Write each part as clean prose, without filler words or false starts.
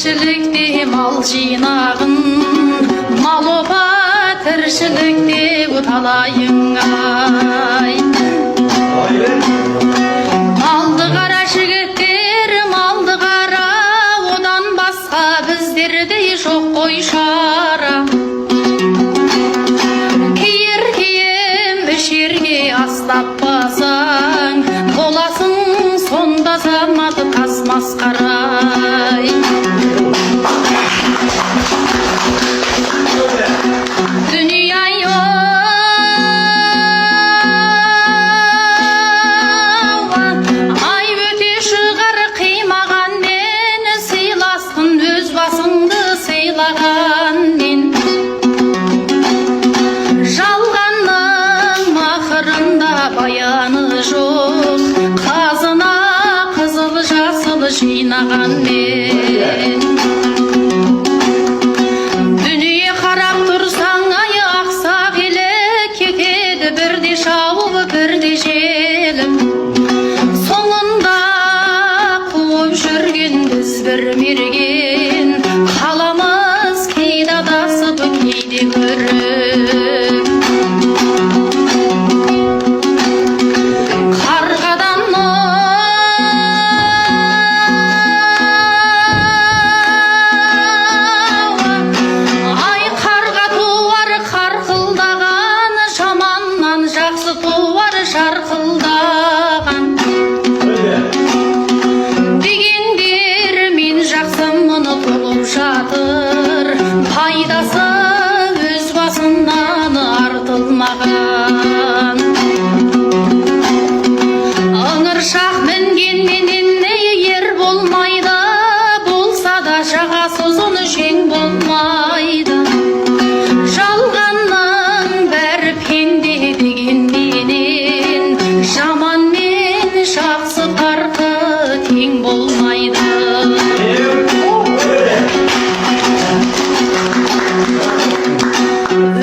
тіршілікте мал жинағын, мал опа тіршілікте ұталайың ай. Малды қара жігіттер, малды қара, одан басқа біздерде жоқ қой шара. Киер кием ішерге астап басаң, боласың сонда заматы тас масқарай. Дүние-ай ай өте шығар қимағанмен, сыйласын өз басыңды сыйлағанмен. Жалғанның мақырында баяны жоқ, қазына қызыл жасыл жинағанмен. Дүние қарап тұрсаң ай ақсақ елі, кетеді бірде шауып бірде желім. Соңында қуып жүрген біз бір мерген, қаламыз кейде адасып кейде көріп. Жарқылдаған дегендер мен жақсымын толып жатыр, пайдасы өз басынан артылмаған. Ыңыршақ мінгенменен ер болмайды, болса да жағасы ұзын жең болмайды. Жалғанның бәрі пенде дегенменен, жаман мен жақсы парқы тең болмайды.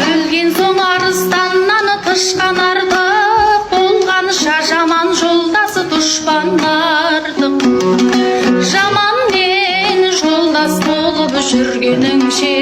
Өлген соң арыстаннан тышқан артық, болғанша жаман жолдасы дұшпан артық. Жаман мен жолдас болып жүргеніңше,